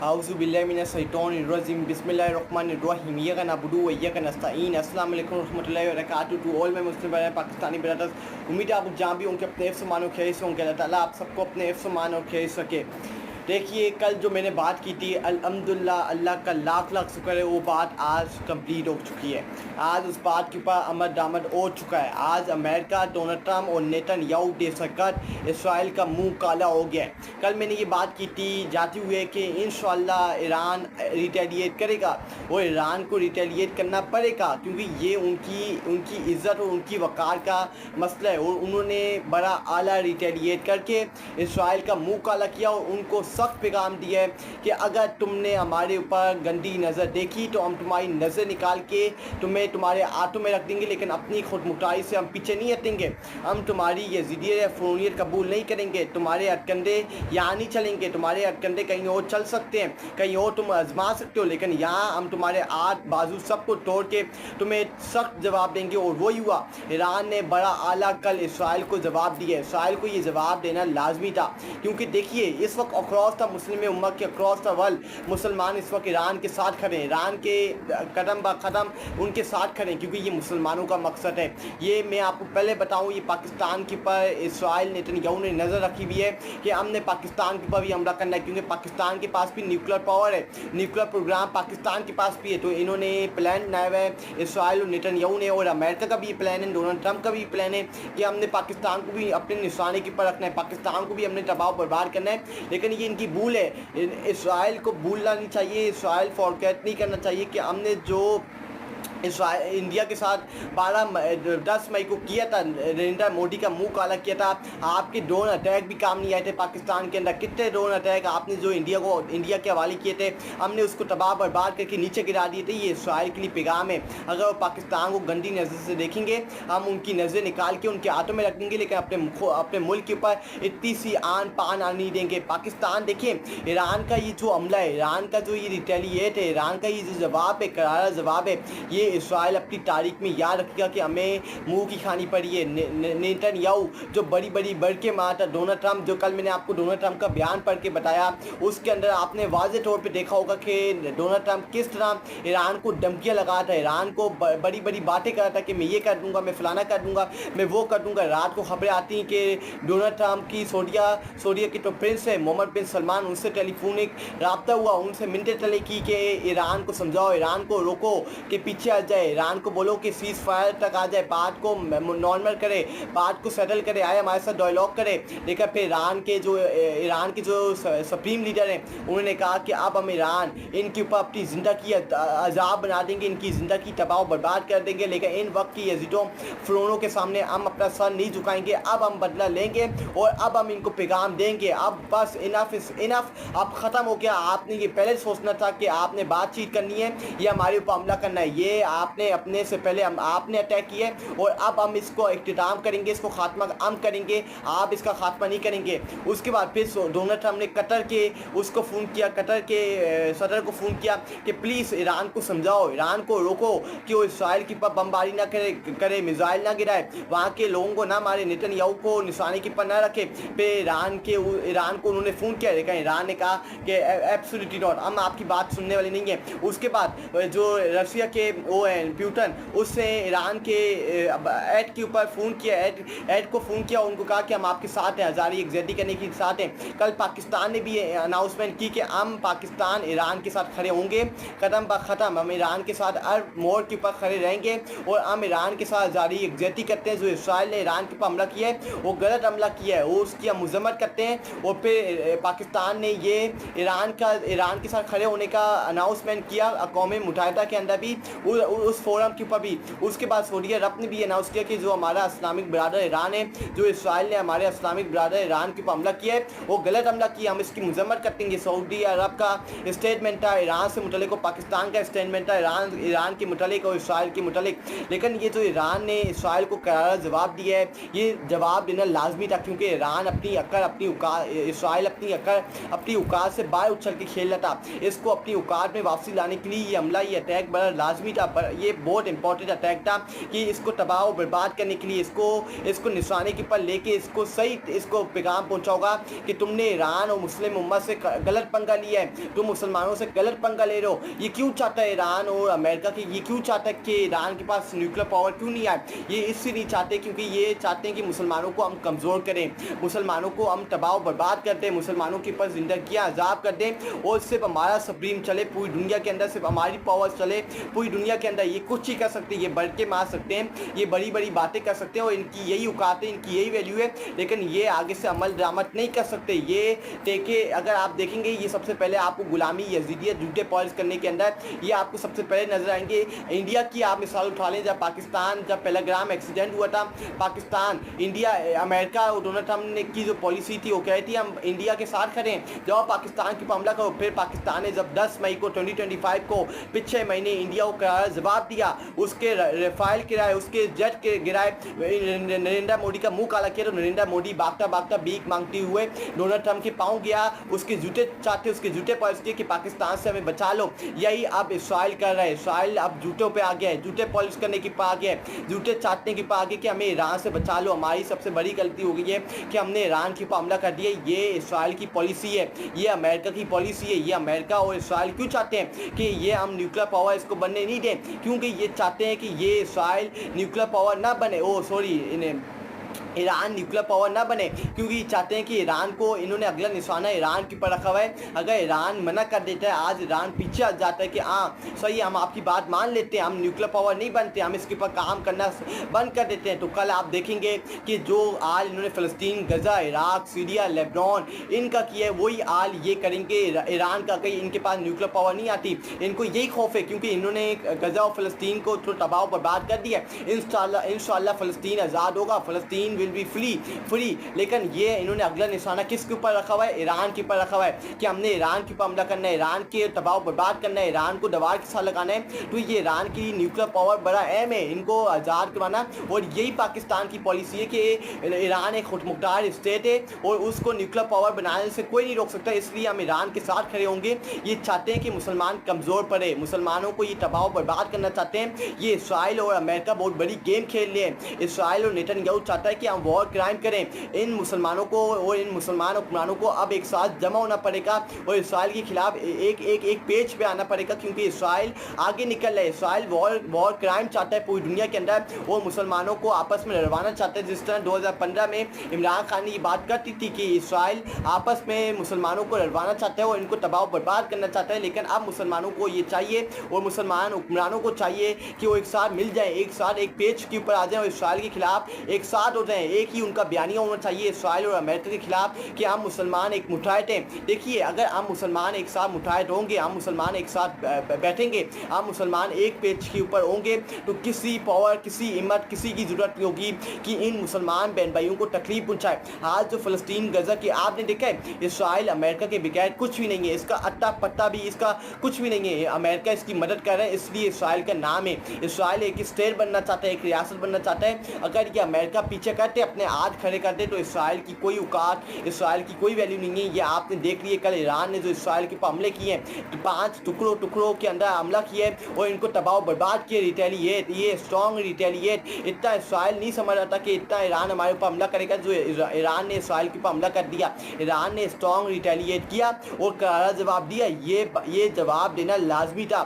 Auzubillahiminash-shaitonir-rajim. Bismillahir-rahmanir-rahim. Iyyaka na'budu wa iyyaka nasta'in. Assalamu alaikum warahmatullahi wabarakatuh to all my Muslim brother Pakistani brothers. उम्मीद है आप जहाँ भी उनके अपने फरमान और खैर से होंगे, अल्लाह ताला आप सबको अपने फरमान और खैर सके। देखिए, कल जो मैंने बात की थी अल्हम्दुलिल्लाह, अल्लाह का लाख लाख शुक्र है, वो बात आज कंप्लीट हो चुकी है। आज उस बात के ऊपर अमल दामद हो चुका है। आज अमेरिका, डोनाल्ड ट्रम्प और नेतन्याहू दहशतगर्द इसराइल का मुंह काला हो गया है। कल मैंने ये बात की थी जाते हुए कि इंशाअल्लाह ईरान रिटेलिएट करेगा और ईरान को रिटेलिएट करना पड़ेगा, क्योंकि ये उनकी इज़्ज़त और उनकी वक़ार का मसला है। और उन्होंने बड़ा आला रिटेलिएट करके इसराइल का मुंह काला किया और उनको सख्त पैगाम दिया है कि अगर तुमने हमारे ऊपर गंदी नज़र देखी तो हम तुम्हारी नज़र निकाल के तुम्हें तुम्हारे हाथों में रख देंगे, लेकिन अपनी खुद मुख्तारी से हम पीछे नहीं हटेंगे। हम तुम्हारी ये ज़िद्दियत फ़ुरूनियत कबूल नहीं करेंगे। तुम्हारे हथकंडे यहाँ नहीं चलेंगे, तुम्हारे हथकंडे कहीं और चल सकते हैं, कहीं और तुम आजमा सकते हो, लेकिन यहाँ हम तुम्हारे हाथ बाजू सबको तोड़ के तुम्हें सख्त जवाब देंगे। और वही हुआ, ईरान ने बड़ा आला कल इसराइल को जवाब दिया। इसराइल को ये जवाब देना लाजमी था, क्योंकि देखिए इस वक्त अक्रॉस द मुस्लिम उम्मा के अक्रॉस द वर्ल्ड मुसलमान इस वक्त ईरान के साथ खड़े हैं, ईरान के कदम ब कदम उनके साथ खड़े हैं, क्योंकि ये मुसलमानों का मकसद है। ये मैं आपको पहले बताऊं, ये पाकिस्तान के ऊपर इसराइल नेतन्याहू ने नज़र रखी हुई है कि हमने पाकिस्तान के ऊपर भी हमला करना है, क्योंकि पाकिस्तान के पास भी न्यूक्लियर पावर है, न्यूक्लियर प्रोग्राम पाकिस्तान के पास भी है। तो इन्होंने प्लान बनाया हुआ है इसराइल और नेतन्याहू ने, और अमेरिका का भी प्लान है, डोनाल्ड ट्रम्प का भी प्लान है कि हमने पाकिस्तान को भी अपने निशाने के ऊपर रखना है, पाकिस्तान को भी हमने तबाह बर्बाद करना है। लेकिन ये इनकी भूल है, इसराइल को भूलना नहीं चाहिए, इसराइल फॉरगेट नहीं करना चाहिए कि हमने जो इंडिया के साथ 10 मई को किया था, नरेंद्र मोदी का मुंह काला किया था। आपके ड्रोन अटैक भी काम नहीं आए थे पाकिस्तान के अंदर। कितने ड्रोन अटैक आपने जो इंडिया के हवाले किए थे, हमने उसको तबाह बर्बाद करके नीचे गिरा दिए थे। ये इसराइल के लिए पैगाम है, अगर वो पाकिस्तान को गंदी नज़र से देखेंगे हम उनकी नज़र निकाल के उनके हाथों में रख देंगे, लेकिन अपने मुल्क के ऊपर इतनी सी आन पान आने नहीं देंगे। पाकिस्तान देखिए, ईरान का ये जो हमला है, ईरान का जो ये रिटेलिएट है, ईरान का ये जो जवाब है, करारा जवाब है, ये इसराइल अपनी तारीख में याद रखेगा कि हमें मुंह की खानी पड़ी है। नेतन्याहू जो बड़ी बड़ी बढ़ के मारता, डोनाल्ड ट्रम्प जो कल मैंने आपको डोनाल्ड ट्रम्प का बयान पढ़ के बताया, उसके अंदर आपने वाज़े तौर पे देखा होगा कि डोनाल्ड ट्रम्प किस तरह ईरान को धमकियाँ लगा था, ईरान को बड़ी बड़ी बातें कर रहा था कि मैं ये कर दूंगा, मैं फलाना कर दूंगा, मैं वो कर दूंगा। रात को खबरें आती हैं कि डोनाल्ड ट्रम्प की सऊदीया की तो प्रिंस है मोहम्मद बिन सलमान, उनसे टेलीफोनिक रब्ता हुआ, उनसे मिनटें तले की कि ईरान को समझाओ, ईरान को रोको कि पीछे आ जाए, ईरान को बोलो कि सीज़ फायर तक आ जाए, बात को नॉर्मल करे, बात को सेटल करे, आए हमारे साथ डायलॉग करे। लेकिन फिर ईरान के जो सुप्रीम लीडर हैं, उन्होंने कहा कि अब हम ईरान इनके ऊपर अपनी ज़िंदगी अजाब बना देंगे, इनकी ज़िंदगी तबाह बर्बाद कर देंगे। लेकिन इन वक्त की यजीदों फ़िरौनों के सामने हम अपना सर नहीं झुकाएंगे, अब हम बदला लेंगे और अब हम इनको पैगाम देंगे। अब बस इनफ इज़ इनफ, अब ख़त्म हो गया। आपने ये पहले सोचना था कि आपने बातचीत करनी है या हमारे ऊपर हमला करना है, ये आपने अपने से पहले आपने अटैक किया और अब हम इसको इख्तिताम करेंगे, इसको खात्मा हम करेंगे, आप इसका खात्मा नहीं करेंगे। उसके बाद फिर डोनाल्ड ट्रम्प ने कतर के उसको फ़ोन किया, कतर के सदर को फ़ोन किया कि प्लीज़ ईरान को समझाओ, ईरान को रोको कि वो इसराइल के ऊपर बमबारी ना करे, मिसाइल ना गिराए, वहाँ के लोगों को ना मारे, नेतन्याहू को निशाने के ऊपर ना रखे। फिर ईरान को उन्होंने फ़ोन किया, लेकिन ईरान ने कहा कि एब्सोल्युटली नॉट, हम आपकी बात सुनने वाले नहीं हैं। उसके बाद जो रशिया के वो हैं पुतिन, उससे ईरान के ऐड के ऊपर फ़ोन किया, ऐड को फ़ोन किया, उनको कहा कि हम आपके साथ हैं, हज़ारी यकजहती करने के साथ हैं। कल पाकिस्तान ने भी अनाउंसमेंट की कि हम पाकिस्तान ईरान के साथ खड़े होंगे, कदम ब कदम हम ईरान के साथ हर मोड़ के ऊपर खड़े रहेंगे और हम ईरान के साथ हज़ारी यकजहती करते हैं। जो इसराइल ने ईरान के ऊपर हमला किया है वो गलत हमला किया है, वो उसकी हम मजम्मत करते हैं। और फिर पाकिस्तान ने ये ईरान के साथ खड़े होने का अनाउंसमेंट किया अक़वाम मुत्तहिदा के अंदर भी, उस फोरम के ऊपर भी। उसके बाद सऊदी अरब ने भी अनाउंस किया कि जो हमारा इस्लामिक ब्रादर ईरान है, जो इसराइल ने हमारे इस्लामिक ब्रादर ईरान के ऊपर हमला किया है, वो गलत हमला किया, हम इसकी मजम्मत करते हैं। सऊदी अरब का स्टेटमेंट था ईरान से मुतल्लिक, और पाकिस्तान का स्टेटमेंट था ईरान के मुतल्लिक और इसराइल के मुतल्लिक। लेकिन ये जो ईरान ने इसराइल को करारा जवाब दिया है, ये जवाब देना लाजमी था, क्योंकि ईरान इसराइल अपनी औकात से बाहर उछल के खेल रहा था। इसको अपनी औकात में वापसी लाने के लिए ये हमला, ये अटैक बड़ा लाजमी था। ये बहुत इंपॉर्टेंट अटैक था कि इसको तबाह और बर्बाद करने के लिए इसको निशाने के ऊपर लेके इसको सही इसको पैगाम पहुंचा होगा कि तुमने ईरान और मुस्लिम उम्मत से गलत पंगा लिया है, तुम मुसलमानों से गलत पंगा ले रहे हो। ये क्यों चाहता है ईरान और अमेरिका की, ये क्यों चाहता है कि ईरान के पास न्यूक्लियर पावर क्यों नहीं आए? ये इससे नहीं चाहते क्योंकि ये चाहते हैं कि मुसलमानों को हम कमज़ोर करें, मुसलमानों को हम तबाह बर्बाद कर दें, मुसलमानों के ऊपर ज़िंदगियाँ अजाब कर दें और सिर्फ हमारा सुप्रीम चले पूरी दुनिया के अंदर, सिर्फ हमारी पावर चले पूरी दुनिया के अंदर। ये कुछ ही कर सकते हैं, ये बढ़ के मार सकते हैं, ये बड़ी बड़ी बातें कर सकते हैं और इनकी यही औकात है, इनकी यही वैल्यू है, लेकिन ये आगे से अमल दरामद नहीं कर सकते। ये देखे अगर आप देखेंगे ये सबसे पहले आपको गुलामी यजीदियत झूठे पॉलिश करने के अंदर ये आपको सबसे पहले नजर आएंगे। इंडिया की आप मिसाल उठा लें, जब पाकिस्तान जब पहलगाम एक्सीडेंट हुआ था, पाकिस्तान इंडिया अमेरिका और डोनाल्ड ट्रंप ने की जो पॉलिसी थी वो कह रही थी हम इंडिया के साथ खड़े हैं, जब पाकिस्तान की हमला करो। फिर पाकिस्तान ने जब 10 मई को 2025 को पिछले महीने इंडिया को करारा जवाब दिया, उसके राफेल गिराए, उसके जेट के गिराए, नरेंद्र मोदी का मुंह काला किया तो नरेंद्र मोदी भागता भागता भीख मांगते हुए डोनाल्ड ट्रंप के पाँव गया, उसके जूते चाहते, उसके जूते पॉलिश किए कि पाकिस्तान से हमें बचा लो। यही अब इसराइल कर रहा है, इसराइल अब जूतों पे आ गया है, जूते पॉलिश करने की पा गया है, जूते चाटने की पा गया कि हमें ईरान से बचा लो। हमारी सबसे बड़ी गलती हो गई है कि हमने ईरान के ऊपर हमला कर दिया। ये इसराइल की पॉलिसी है, ये अमेरिका की पॉलिसी है। ये अमेरिका और इसराइल क्यों चाहते हैं कि ये हम न्यूक्लियर पावर इसको बनने नहीं दें? क्योंकि ये चाहते हैं कि ये इसराइल न्यूक्लियर पावर ना बने, ईरान न्यूक्लियर पावर ना बने, क्योंकि चाहते हैं कि ईरान को, इन्होंने अगला निशाना ईरान के ऊपर रखा हुआ है। अगर ईरान मना कर देता है, आज ईरान पीछे आ जाता है कि हाँ सही हम आपकी बात मान लेते हैं, हम न्यूक्लियर पावर नहीं बनते, हम इसके ऊपर काम करना बंद कर देते हैं, तो कल आप देखेंगे कि जो आज इन्होंने फ़लस्तीन, गज़ा, इराक, सीरिया, लेबनान इनका किया है वही हाल ये करेंगे ईरान का। कहीं इनके पास न्यूक्लियर पावर नहीं आती, इनको यही खौफ है क्योंकि इन्होंने गज़ा और फ़लस्तीन को तो तबाह बर्बाद कर दिया। इंशाअल्लाह फ़लस्तीन आज़ाद होगा, फ़लस्तीन विल बी फ्री। लेकिन ये इन्होंने अगला निशाना किसके ऊपर रखा हुआ है? ईरान के ऊपर रखा हुआ है कि हमने ईरान के ऊपर हमला करना है, ईरान के तबाह बर्बाद करना है, ईरान को दबाव के साथ लगाना है। तो ये ईरान की न्यूक्लियर पावर बड़ा अहम है, इनको आज़ाद करवाना। और यही पाकिस्तान की पॉलिसी है कि ईरान एक खुदमुख्तार स्टेट है और उसको न्यूक्लियर पावर बनाने से कोई नहीं रोक सकता, इसलिए हम ईरान के साथ खड़े होंगे। ये चाहते हैं कि मुसलमान कमज़ोर पड़े, मुसलमानों को ये तबाह बर्बाद करना चाहते हैं। ये इसराइल और अमेरिका बहुत बड़ी गेम खेल रहे हैं। इसराइल और नेतन्याहू चाहता है कि हम वॉर क्राइम करें, इन मुसलमानों को और इन मुसलमान हुक्मरानों को अब एक साथ जमा होना पड़ेगा और इसराइल के खिलाफ एक पेज पे आना पड़ेगा, क्योंकि इसराइल आगे निकल रहा है। इसराइल वॉर क्राइम चाहता है पूरी दुनिया के अंदर और मुसलमानों को आपस में लड़वाना चाहता है। जिस तरह 2015 में इमरान खान ने ये बात करती थी कि इसराइल आपस में मुसलमानों को लड़वाना चाहता है और इनको तबाह बर्बाद करना चाहता है, लेकिन अब मुसलमानों को ये चाहिए और मुसलमान हुक्मरानों को चाहिए कि वो एक साथ मिल जाए, एक साथ एक पेज के ऊपर आ जाए और इसराइल के खिलाफ एक साथ हो जाए। एक ही उनका बयानिया होना चाहिए इसराइल और अमेरिका के खिलाफ कि हम मुसलमान एक मुठाहिद हैं। देखिए अगर हम मुसलमान एक साथ मुठाहिद होंगे, हम मुसलमान एक साथ बैठेंगे, हम मुसलमान एक पेज के ऊपर होंगे, तो किसी पावर, किसी हिम्मत, किसी की ज़रूरत नहीं होगी कि इन मुसलमान बहन भाइयों को तकलीफ पहुँचाए। आज जो फ़लस्तीन, गज़ा की आपने देखा है, इसराइल अमेरिका के बगैर कुछ भी नहीं है, इसका अट्टा पट्टा भी इसका कुछ भी नहीं है। अमेरिका इसकी मदद कर रहा है, इसलिए इसराइल का नाम है। इसराइल एक स्टेट बनना चाहता है, एक रियासत बनना चाहता है। अगर ये अमेरिका पीछे करते, अपने हाथ खड़े करते, तो इसराइल की कोई औकात, इसराइल की कोई वैल्यू नहीं है। ये आपने देख लिए कल ईरान ने जो इसराइल के ऊपर हमले किए हैं, तो 5 टुकड़ों के अंदर हमला किया है और इनको तबाह बर्बाद किए। रिटेलिएट, ये स्ट्रॉन्ग रिटेलिएट। इतना इसराइल नहीं समझ रहा था कि इतना ईरान हमारे ऊपर हमला करेगा, जो ईरान ने इसराइल के ऊपर हमला कर दिया। ईरान ने स्ट्रॉन्ग रिटेलिएट किया और करारा जवाब दिया। ये जवाब देना लाजमी था।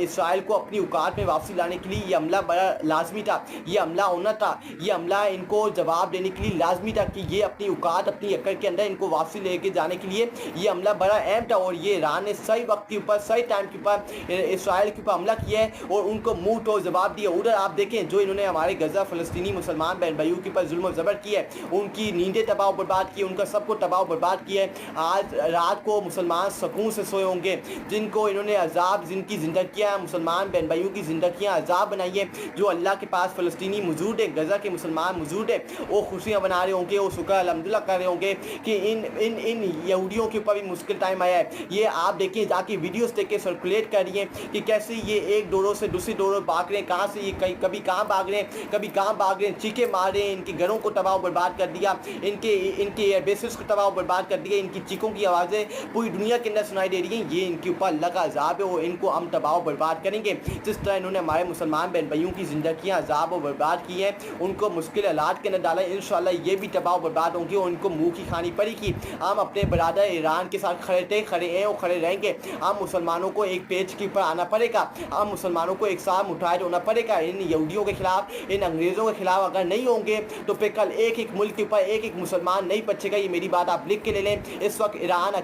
इसराइल को अपनी औकात में वापसी लाने के लिए ये हमला बड़ा लाजमी था, ये हमला होना था, ये हमला इनको जवाब देने के लिए लाजमी था कि ये अपनी औकात, अपनी अकड़ के अंदर इनको वापसी लेके जाने के लिए ये हमला बड़ा अहम था। और ये ईरान ने सही वक्त के ऊपर, सही टाइम के ऊपर इसराइल के ऊपर हमला किया है और उनको मुंह तोड़ जवाब दिया। उधर आप देखें जो इन्होंने हमारे गज़ा फ़लस्तीनी मुसलमान बहन भाइयों के ऊपर जुल्म ज़बर किया है, उनकी नींदें तबाह बर्बाद की, उनका सबको तबाह बर्बाद किया है। आज रात को मुसलमान सुकून से सोए होंगे, जिनको इन्होंने अजाब, जिनकी ज़िंदगियाँ, मुसलमान बहन भाइयों की ज़िंदगियाँ अजाब बनाई है। जो अल्लाह के पास फ़लस्तीनी मौजूद है, गज़ा के मुसलमान मौजूद मौजूद है वो खुशियाँ बना रहे होंगे, वो शुक्र अल्हम्दुलिल्लाह कर रहे होंगे कि इन यहूदियों के ऊपर भी मुश्किल टाइम आया है। ये आप देखिए, जाके वीडियोस देख के सर्कुलेट करिए कि कैसे ये एक डोरों से दूसरी डोरों भाग रहे हैं, कहाँ से ये कभी कहाँ भाग रहे हैं, कभी कहाँ भाग रहे हैं, चीखे मार रहे हैं, इनके घरों को तबाह बर्बाद कर दिया, इनके बेसिस को तबाह बर्बाद कर दिया, इनकी चीखों की आवाज़ें पूरी दुनिया के अंदर सुनाई दे रही हैं। ये इनके ऊपर अल्लाह का अज़ाब है, वो इनको हम तबाह बर्बाद करेंगे। जिस तरह इन्होंने हमारे मुसलमान बहन भाइयों की ज़िंदगियाँ अज़ाब और बर्बाद की हैं, उनको मुश्किल हालात के अंदर डाला, इंशाअल्लाह ये भी तबाह बर्बाद होंगे और उनको मुँह की खानी पड़ेगी। हम अपने बरादर ईरान के साथ खड़े हैं और खड़े रहेंगे। हम मुसलमानों को एक पेज के ऊपर आना पड़ेगा, हम मुसलमानों को एक साथ उठाए होना पड़ेगा। इन यहूदियों के खिलाफ, इन अंग्रेज़ों के खिलाफ अगर नहीं होंगे तो फिर कल एक मुल्क के ऊपर एक मुसलमान नहीं बचेगा। ये मेरी बात आप लिख के ले लें। इस वक्त ईरान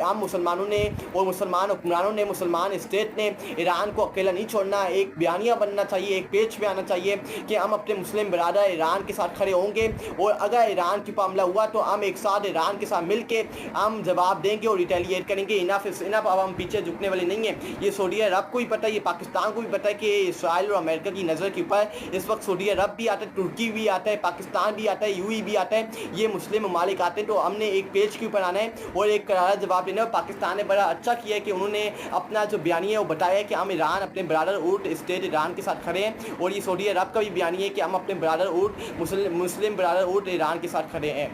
हम मुसलमानों ने और मुसलमान हुक्मरानों ने, मुसलमान स्टेट ने ईरान को अकेला नहीं छोड़ना। एक बयानिया बनना चाहिए, एक पेज पे आना चाहिए कि हम अपने मुस्लिम बरादर ईरान के साथ खड़े होंगे और अगर ईरान की हमला हुआ तो हम एक साथ ईरान के साथ मिल के हम जवाब देंगे और रिटेलिएट करेंगे। Enough is enough. अब हम पीछे झुकने वाले नहीं हैं। ये सऊदी अरब को भी पता है, ये पाकिस्तान को भी पता है कि इसराइल और अमेरिका की नज़र के ऊपर इस वक्त सऊदी अरब भी आता है, तुर्की भी आता है, पाकिस्तान भी आता है, यूएई भी आता है, ये मुस्लिम ममालिक आते हैं। तो हमने एक पेज के ऊपर आना है और एक करारा जवाब देना है। पाकिस्तान ने बड़ा अच्छा किया है कि उन्होंने अपना जो बयानी है वो बताया है कि हम ईरान अपने बरादर उर्द स्टेट ईरान के साथ खड़े हैं और ये सऊदी अरब का भी बयानी है कि हम अपने बरादर उर्द मुस्लिम बरादर उर्द ईरान के साथ खड़े हैं।